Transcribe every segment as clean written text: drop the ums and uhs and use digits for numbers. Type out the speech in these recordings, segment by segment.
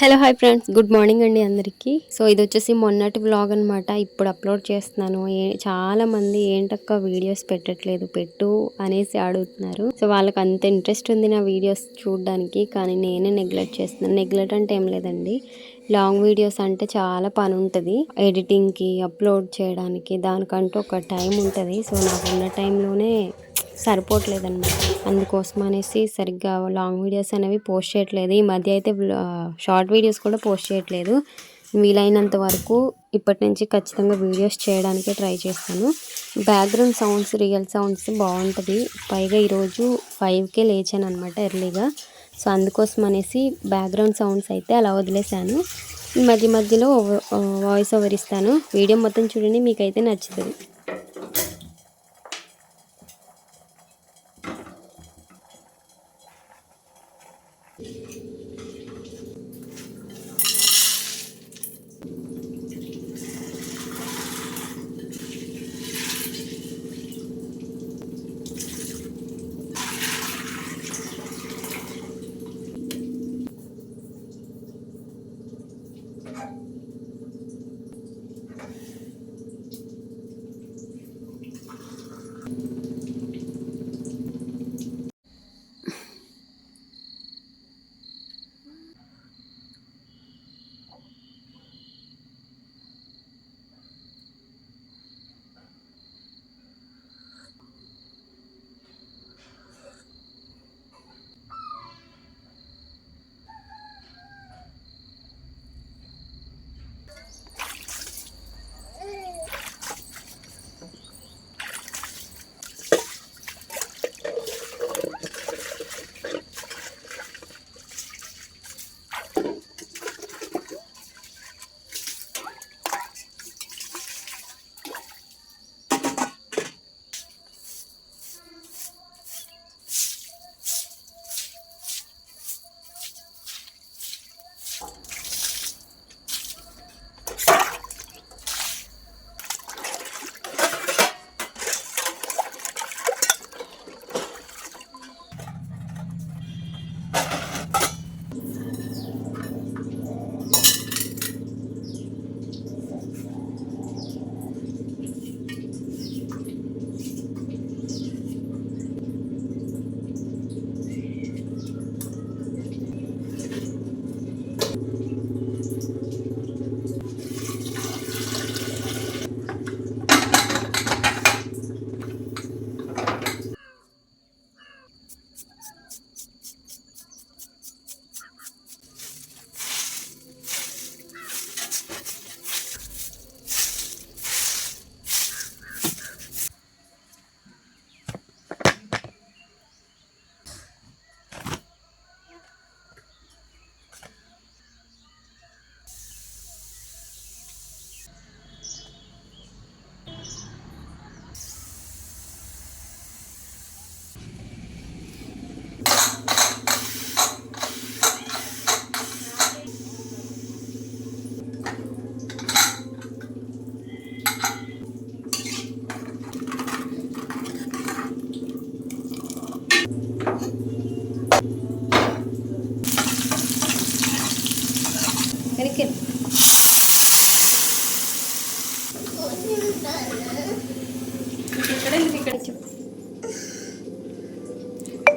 Hello hi friends, good morning అండి అందరికీ. So ఇది వచ్చేసి మొన్నటి వ్లాగ్ అనమాట. ఇప్పుడు అప్లోడ్ చేస్తున్నాను. చాలా మంది ఏంటక్క వీడియోస్ పెట్టట్లేదు పెట్టు అనేసి అడుగుతున్నారు. సో వాళ్ళకి అంత ఇంట్రెస్ట్ ఉంది నా వీడియోస్ చూడడానికి, కానీ నేనే నెగ్లెక్ట్ చేస్తున్నాను. నెగ్లెక్ట్ అంటే ఏం లేదండి, లాంగ్ వీడియోస్ అంటే చాలా పని ఉంటుంది. ఎడిటింగ్కి, అప్లోడ్ చేయడానికి దానికంటూ ఒక టైం ఉంటుంది. సో నాకున్న టైంలోనే సరిపోవట్లేదన్నమాట. అందుకోసం అనేసి సరిగ్గా లాంగ్ వీడియోస్ అనేవి పోస్ట్ చేయట్లేదు. ఈ మధ్య అయితే షార్ట్ వీడియోస్ కూడా పోస్ట్ చేయట్లేదు. వీలైనంత వరకు ఇప్పటి నుంచి ఖచ్చితంగా వీడియోస్ చేయడానికే ట్రై చేస్తాను. బ్యాక్గ్రౌండ్ సౌండ్స్, రియల్ సౌండ్స్ బాగుంటుంది. పైగా ఈరోజు 5కే లేచాను అనమాట ఎర్లీగా. సో అందుకోసం అనేసి బ్యాక్గ్రౌండ్ సౌండ్స్ అయితే అలా వదిలేశాను. ఈ మధ్యలో వాయిస్ ఓవర్ ఇస్తాను. వీడియో మొత్తం చూడండి, మీకైతే నచ్చుతుంది.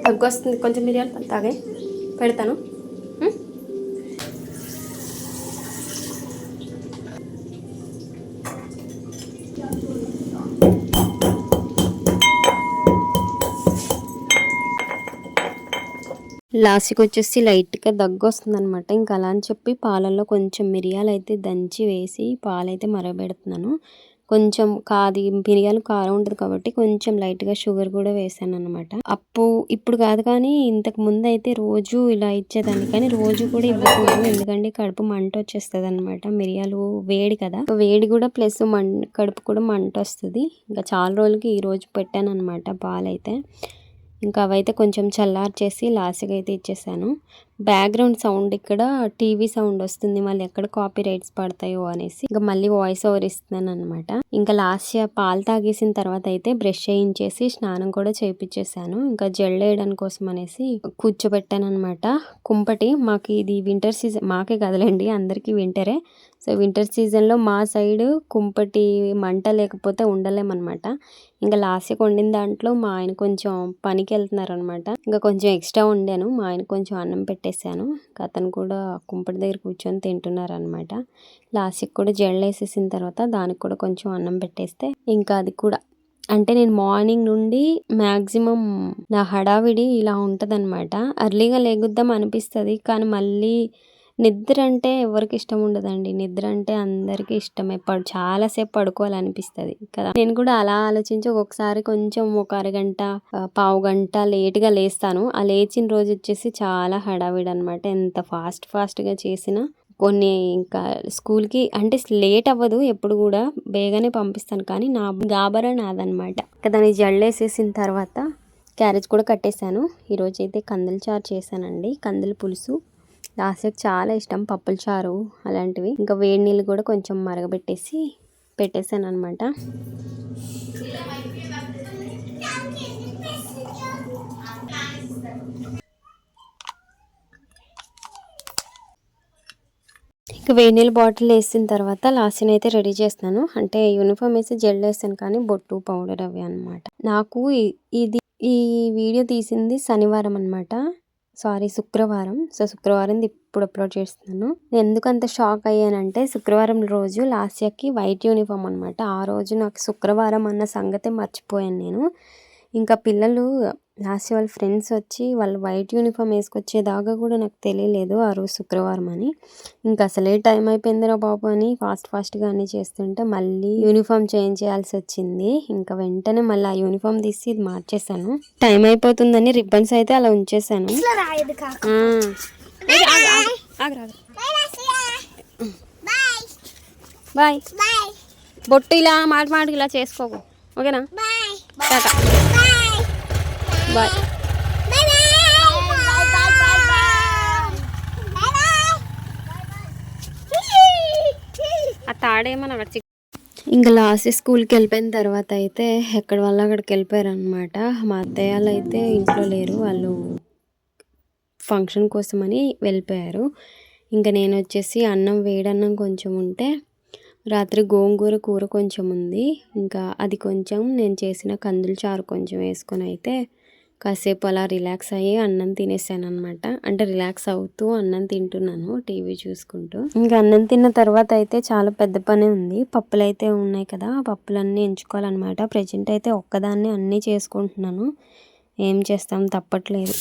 దగ్గు వస్తుంది, కొంచెం మిరియాలు తాగే పెడతాను. లాస్ట్కి వచ్చేసి లైట్గా దగ్గు వస్తుంది అనమాట. ఇంకా అలా అని చెప్పి పాలల్లో కొంచెం మిరియాలు అయితే దంచి వేసి పాలైతే మరగబెడుతున్నాను. కొంచెం మిరియాలు కారం ఉంటుంది కాబట్టి కొంచెం లైట్గా షుగర్ కూడా వేసాను అనమాట. ఇప్పుడు కాదు, కానీ ఇంతకు ముందు అయితే రోజు ఇలా ఇచ్చేదాన్ని, కానీ రోజు కూడా ఇవ్వకూడదు, ఎందుకంటే కడుపు మంట వచ్చేస్తుంది అనమాట. మిరియాలు వేడి కదా, వేడి కూడా ప్లస్ కడుపు కూడా మంట వస్తుంది. ఇంకా చాలా రోజులకి ఈ రోజు పెట్టాను అనమాట పాలైతే. ఇంకా అవైతే కొంచెం చల్లార్చేసి లాస్ట్గా అయితే ఇచ్చేసాను. బ్యాక్గ్రౌండ్ సౌండ్ ఇక్కడ టీవీ సౌండ్ వస్తుంది, మళ్ళీ ఎక్కడ కాపీ రైట్స్ పడతాయో అనేసి ఇంకా మళ్ళీ వాయిస్ ఓవర్ ఇస్తున్నాను అనమాట. ఇంకా లాస్ట్ పాలు తాగేసిన తర్వాత అయితే బ్రష్ చేయించేసి స్నానం కూడా చేయించేసాను. ఇంకా జెల్ వేయడం కోసం అనేసి కూర్చోబెట్టాను అనమాట. కుంపటి మాకు ఇది వింటర్ సీజన్, మాకే కదలండి అందరికీ వింటరే. సో వింటర్ సీజన్లో మా సైడ్ కుంపటి మంట లేకపోతే ఉండలేమన్నమాట. ఇంకా లాస్ట్కి వండిన దాంట్లో మా ఆయన కొంచెం పనికి వెళ్తున్నారు అనమాట. ఇంకా కొంచెం ఎక్స్ట్రా వండాను, మా ఆయన కొంచెం అన్నం పెట్టేశాను. అతను కూడా కుంపటి దగ్గర కూర్చొని తింటున్నారు అనమాట. లాస్ట్కి కూడా జెల్ వేసేసిన తర్వాత దానికి కూడా కొంచెం అన్నం పెట్టేస్తే ఇంకా అది కూడా అంటే నేను మార్నింగ్ నుండి మ్యాక్సిమం నా హడావిడి ఇలా ఉంటుందన్నమాట. అర్లీగా లేగుద్దాం అనిపిస్తుంది, కానీ మళ్ళీ నిద్ర అంటే ఎవరికి ఇష్టం ఉండదండి. నిద్ర అంటే అందరికీ ఇష్టమే. చాలాసేపు పడుకోవాలనిపిస్తుంది కదా. నేను కూడా అలా ఆలోచించి ఒక్కొక్కసారి కొంచెం ఒక అరగంట పావు గంట లేట్గా లేస్తాను. ఆ లేచిన రోజు వచ్చేసి చాలా హడావిడి అనమాట. ఎంత ఫాస్ట్గా చేసినా కొన్ని ఇంకా స్కూల్కి అంటే లేట్ అవ్వదు, ఎప్పుడు కూడా బేగానే పంపిస్తాను. కానీ నా గాబరా నాదనమాట. దాన్ని జల్లేసేసిన తర్వాత క్యారేజ్ కూడా కట్టేశాను. ఈరోజు అయితే కందుల చారు చేశానండి, కందుల పులుసు. లాస్ట్కి చాలా ఇష్టం పప్పుల చారు అలాంటివి. ఇంకా వేడి నీళ్ళు కూడా కొంచెం మరగబెట్టేసి పెట్టేశాను అనమాట. ఇంకా వేడి నీళ్ళు బాటిల్ వేసిన తర్వాత లాస్ట్ని అయితే రెడీ చేస్తున్నాను. అంటే యూనిఫామ్ వేసి జెల్ వేస్తాను, కానీ బొట్టు పౌడర్ అవి అనమాట. నాకు ఈ వీడియో తీసింది శనివారం అనమాట, సారీ శుక్రవారం. సో శుక్రవారం ఇప్పుడు అప్లోడ్ చేస్తున్నాను. నేను ఎందుకు అంత షాక్ అయ్యానంటే శుక్రవారం రోజు లాస్యకి వైట్ యూనిఫామ్ అనమాట. ఆ రోజు నాకు శుక్రవారం అన్న సంగతే మర్చిపోయాను నేను. ఇంకా పిల్లలు లాస్య వాళ్ళ ఫ్రెండ్స్ వచ్చి వాళ్ళు వైట్ యూనిఫామ్ వేసుకొచ్చేదాకా కూడా నాకు తెలియలేదు ఆ రోజు శుక్రవారం అని. ఇంకా అసలే టైం అయిపోయిందిరా బాబు అని ఫాస్ట్గా అన్నీ చేస్తుంటే మళ్ళీ యూనిఫామ్ చేంజ్ చేయాల్సి వచ్చింది. ఇంకా వెంటనే మళ్ళీ ఆ యూనిఫామ్ తీసి ఇది మార్చేసాను. టైం అయిపోతుందని రిబ్బన్స్ అయితే అలా ఉంచేసాను. బాయ్. బొట్టు ఇలా మాటికి ఇలా చేసుకోకు, ఓకేనా? టాటా బాయ్. ఆ తాడేమో నాకు ఇంకా లాస్ట్ స్కూల్కి వెళ్ళిపోయిన తర్వాత అయితే ఎక్కడి వల్ల అక్కడికి వెళ్ళిపోయారు అనమాట. మా అత్తయ్యలు అయితే ఇంట్లో లేరు, వాళ్ళు ఫంక్షన్ కోసమని వెళ్ళిపోయారు. ఇంకా నేను వచ్చేసి అన్నం వేడన్నం కొంచెం ఉంటే రాత్రి గోంగూర కూర కొంచెం ఉంది, ఇంకా అది కొంచెం నేను చేసిన కందుల చారు కొంచెం వేసుకొని అయితే కాసేపు అలా రిలాక్స్ అయ్యి అన్నం తినేసాను అనమాట. అంటే రిలాక్స్ అవుతూ అన్నం తింటున్నాను టీవీ చూసుకుంటూ. ఇంకా అన్నం తిన్న తర్వాత అయితే చాలా పెద్ద పని ఉంది. పప్పులు అయితే ఉన్నాయి కదా, పప్పులన్నీ ఎంచుకోవాలన్నమాట. ప్రజెంట్ అయితే ఒక్కదాన్ని అన్నీ చేసుకుంటున్నాను, ఏం చేస్తాం తప్పట్లేదు.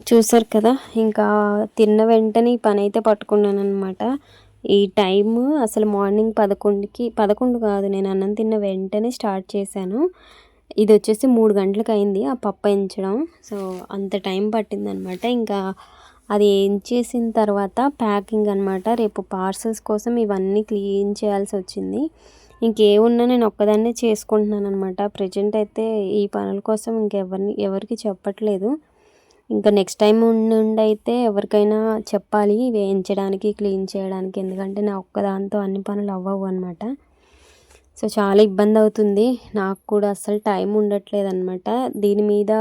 చూసారు కదా, ఇంకా తిన్న వెంటనే ఈ పని అయితే పట్టుకున్నాను అనమాట. ఈ టైము అసలు మార్నింగ్ 11 కాదు, నేను అన్నం తిన్న వెంటనే స్టార్ట్ చేశాను. ఇది వచ్చేసి 3 గంటలకు అయింది ఆ పప్పు ఎంచడం. సో అంత టైం పట్టిందనమాట. ఇంకా అది ఎంచేసిన తర్వాత ప్యాకింగ్ అనమాట. రేపు పార్సల్స్ కోసం ఇవన్నీ క్లీన్ చేయాల్సి వచ్చింది. ఇంకేమున్నా నేను ఒక్కదాన్నే చేసుకుంటున్నాను అనమాట. ప్రజెంట్ అయితే ఈ పనుల కోసం ఎవరికి చెప్పట్లేదు. ఇంకా నెక్స్ట్ టైం నుండి అయితే ఎవరికైనా చెప్పాలి వేయించడానికి, క్లీన్ చేయడానికి. ఎందుకంటే నా ఒక్కదాంతో అన్ని పనులు అవ్వవు అనమాట. సో చాలా ఇబ్బంది అవుతుంది నాకు కూడా, అసలు టైం ఉండట్లేదు అనమాట. దీని మీద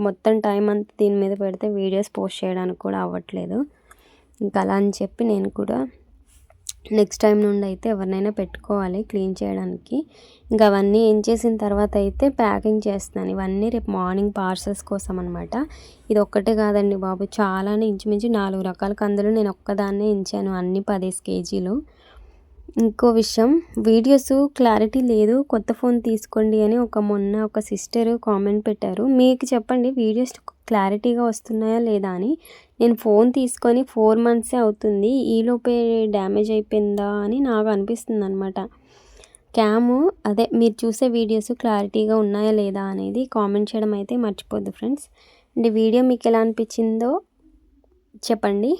మొత్తం టైం అంతా దీని మీద పెడితే వీడియోస్ పోస్ట్ చేయడానికి కూడా అవ్వట్లేదు. ఇంకా అలా అని చెప్పి నేను కూడా నెక్స్ట్ టైం నుండి అయితే ఎవరినైనా పెట్టుకోవాలి క్లీన్ చేయడానికి. ఇంకా అవన్నీ ఏం చేసిన తర్వాత అయితే ప్యాకింగ్ చేస్తున్నాను. ఇవన్నీ రేపు మార్నింగ్ పార్సల్స్ కోసం అనమాట. ఇది ఒక్కటే కాదండి బాబు, చాలానే ఇంచుమించు 4 రకాల కందులు నేను ఒక్కదాన్నే ఎంచాను, అన్ని 10 కేజీలు. ఇంకో విషయం, వీడియోస్ క్లారిటీ లేదు, కొత్త ఫోన్ తీసుకోండి అని మొన్న ఒక సిస్టర్ కామెంట్ పెట్టారు. మీకు చెప్పండి వీడియోస్ క్లారిటీగా వస్తున్నాయా లేదా అని. నేను ఫోన్ తీసుకొని 4 మంత్సే అవుతుంది, ఈలోపే డ్యామేజ్ అయిపోయిందా అని నాకు అనిపిస్తుంది అనమాట. అదే మీరు చూసే వీడియోస్ క్లారిటీగా ఉన్నాయా లేదా అనేది కామెంట్ చేయడం అయితే మర్చిపోద్దు ఫ్రెండ్స్. అండ్ వీడియో మీకు ఎలా అనిపించిందో చెప్పండి,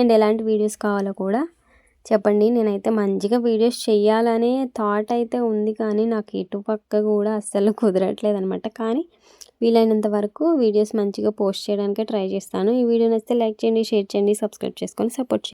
అండ్ ఎలాంటి వీడియోస్ కావాలో కూడా చెప్పండి. నేనైతే మంచిగా వీడియోస్ చేయాలనే థాట్ అయితే ఉంది, కానీ నాకు ఇటుపక్క కూడా అస్సలు కుదరట్లేదు అనమాట. కానీ వీలైనంత వరకు వీడియోస్ మంచిగా పోస్ట్ చేయడానికే ట్రై చేస్తాను. ఈ వీడియో నచ్చితే లైక్ చేయండి, షేర్ చేయండి, సబ్స్క్రైబ్ చేసుకొని సపోర్ట్ చేయండి.